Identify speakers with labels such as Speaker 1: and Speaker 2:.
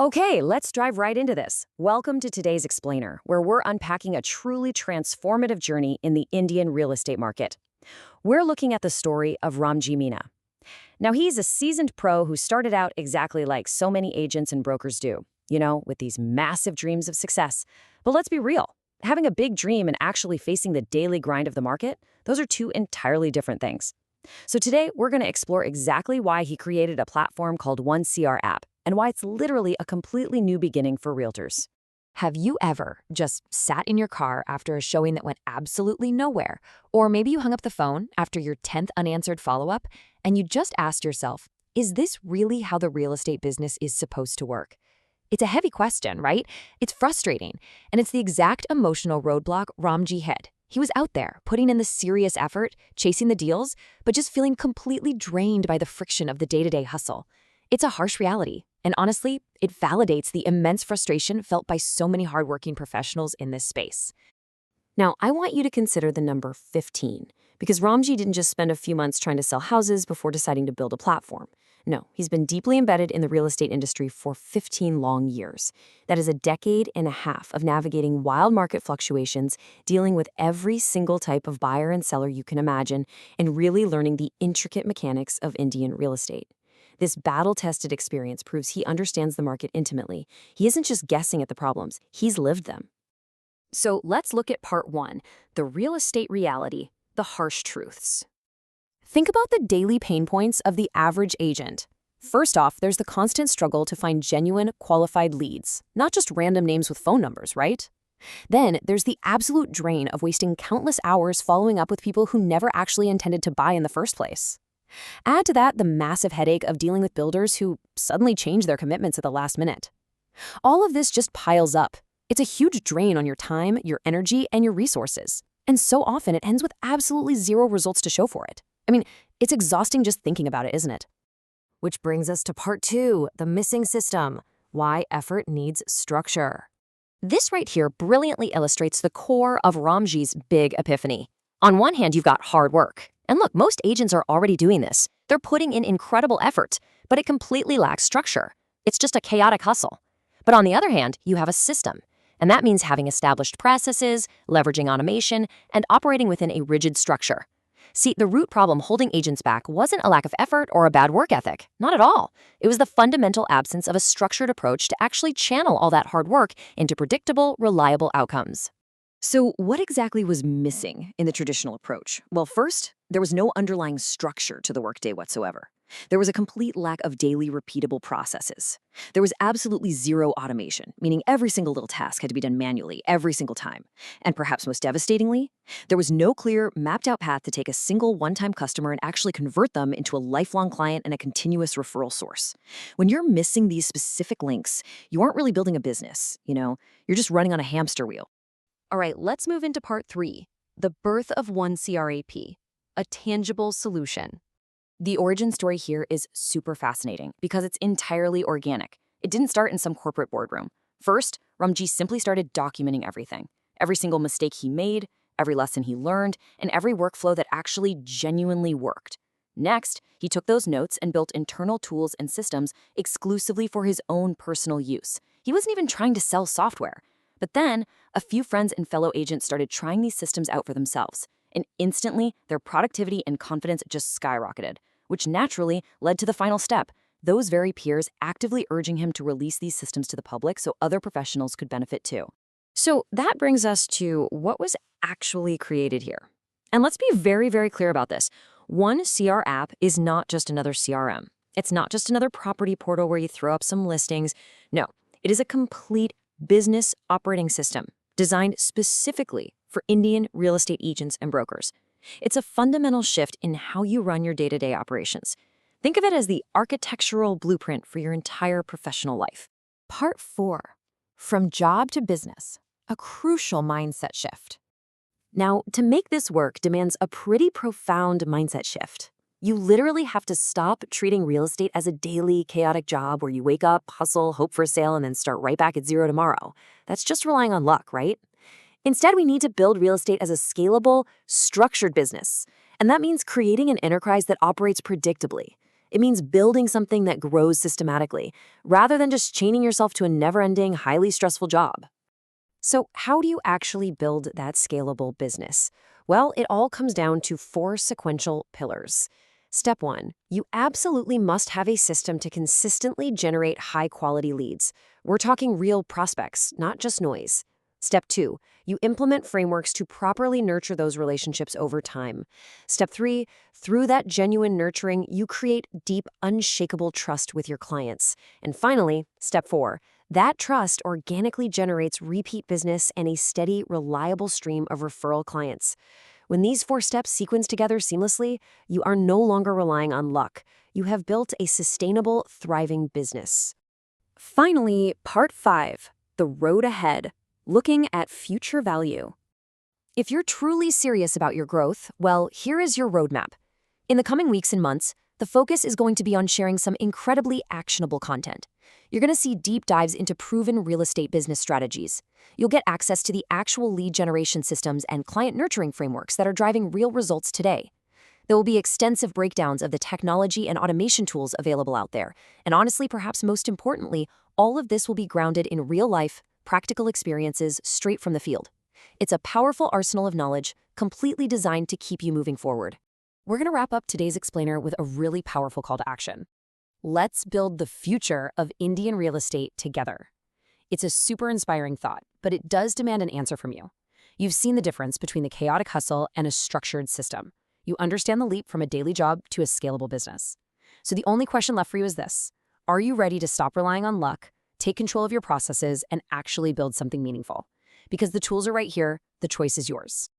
Speaker 1: Okay, let's dive right into this. Welcome to today's Explainer, where we're unpacking a truly transformative journey in the Indian real estate market. We're looking at the story of Ramji Meena. Now, he's a seasoned pro who started out exactly like so many agents and brokers do, with these massive dreams of success. But let's be real. Having a big dream and actually facing the daily grind of the market, those are two entirely different things. So today, we're going to explore exactly why he created a platform called 1CRAPP and why it's literally a completely new beginning for realtors. Have you ever just sat in your car after a showing that went absolutely nowhere? Or maybe you hung up the phone after your 10th unanswered follow-up and you just asked yourself, is this really how the real estate business is supposed to work? It's a heavy question, right? It's frustrating, and it's the exact emotional roadblock Ramji hit. He was out there, putting in the serious effort, chasing the deals, but just feeling completely drained by the friction of the day-to-day hustle. It's a harsh reality, and honestly, it validates the immense frustration felt by so many hardworking professionals in this space. Now, I want you to consider the number 15, because Ramji didn't just spend a few months trying to sell houses before deciding to build a platform. No, he's been deeply embedded in the real estate industry for 15 long years. That is a decade and a half of navigating wild market fluctuations, dealing with every single type of buyer and seller you can imagine, and really learning the intricate mechanics of Indian real estate. This battle-tested experience proves he understands the market intimately. He isn't just guessing at the problems, he's lived them. So let's look at part 1, the real estate reality, the harsh truths. Think about the daily pain points of the average agent. First off, there's the constant struggle to find genuine, qualified leads, not just random names with phone numbers, right? Then there's the absolute drain of wasting countless hours following up with people who never actually intended to buy in the first place. Add to that the massive headache of dealing with builders who suddenly change their commitments at the last minute. All of this just piles up. It's a huge drain on your time, your energy, and your resources. And so often it ends with absolutely zero results to show for it. I mean, it's exhausting just thinking about it, isn't it? Which brings us to part 2, the missing system, why effort needs structure. This right here brilliantly illustrates the core of Ramji's big epiphany. On one hand, you've got hard work. And look, most agents are already doing this. They're putting in incredible effort, but it completely lacks structure. It's just a chaotic hustle. But on the other hand, you have a system. And that means having established processes, leveraging automation, and operating within a rigid structure. See, the root problem holding agents back wasn't a lack of effort or a bad work ethic. Not at all. It was the fundamental absence of a structured approach to actually channel all that hard work into predictable, reliable outcomes. So what exactly was missing in the traditional approach? Well, first, there was no underlying structure to the workday whatsoever. There was a complete lack of daily repeatable processes. There was absolutely zero automation, meaning every single little task had to be done manually every single time. And perhaps most devastatingly, there was no clear, mapped-out path to take a single one-time customer and actually convert them into a lifelong client and a continuous referral source. When you're missing these specific links, you aren't really building a business, You're just running on a hamster wheel. All right, let's move into part 3, the birth of 1CRAPP, a tangible solution. The origin story here is super fascinating because it's entirely organic. It didn't start in some corporate boardroom. First, Ramji simply started documenting everything. Every single mistake he made, every lesson he learned, and every workflow that actually genuinely worked. Next, he took those notes and built internal tools and systems exclusively for his own personal use. He wasn't even trying to sell software. But then, a few friends and fellow agents started trying these systems out for themselves, and instantly, their productivity and confidence just skyrocketed, which naturally led to the final step, those very peers actively urging him to release these systems to the public so other professionals could benefit too. So that brings us to what was actually created here. And let's be very, very clear about this. 1CRAPP is not just another CRM. It's not just another property portal where you throw up some listings. No, it is a complete business operating system designed specifically for Indian real estate agents and brokers. It's a fundamental shift in how you run your day-to-day operations. Think of it as the architectural blueprint for your entire professional life. Part 4, from job to business, a crucial mindset shift. Now, to make this work demands a pretty profound mindset shift. You literally have to stop treating real estate as a daily, chaotic job where you wake up, hustle, hope for a sale, and then start right back at zero tomorrow. That's just relying on luck, right? Instead, we need to build real estate as a scalable, structured business. And that means creating an enterprise that operates predictably. It means building something that grows systematically, rather than just chaining yourself to a never-ending, highly stressful job. So how do you actually build that scalable business? Well, it all comes down to 4 sequential pillars. Step 1, you absolutely must have a system to consistently generate high-quality leads. We're talking real prospects, not just noise. Step 2, you implement frameworks to properly nurture those relationships over time. Step 3, through that genuine nurturing, you create deep, unshakable trust with your clients. And finally, step 4, that trust organically generates repeat business and a steady, reliable stream of referral clients. When these 4 steps sequence together seamlessly, you are no longer relying on luck. You have built a sustainable, thriving business. Finally, part 5, the road ahead, looking at future value. If you're truly serious about your growth, well, here is your roadmap. In the coming weeks and months, the focus is going to be on sharing some incredibly actionable content. You're going to see deep dives into proven real estate business strategies. You'll get access to the actual lead generation systems and client nurturing frameworks that are driving real results today. There will be extensive breakdowns of the technology and automation tools available out there. And honestly, perhaps most importantly, all of this will be grounded in real-life, practical experiences straight from the field. It's a powerful arsenal of knowledge, completely designed to keep you moving forward. We're going to wrap up today's explainer with a really powerful call to action. Let's build the future of Indian real estate together. It's a super inspiring thought, but it does demand an answer from you. You've seen the difference between the chaotic hustle and a structured system. You understand the leap from a daily job to a scalable business. So the only question left for you is this: are you ready to stop relying on luck, take control of your processes, and actually build something meaningful? Because the tools are right here, the choice is yours.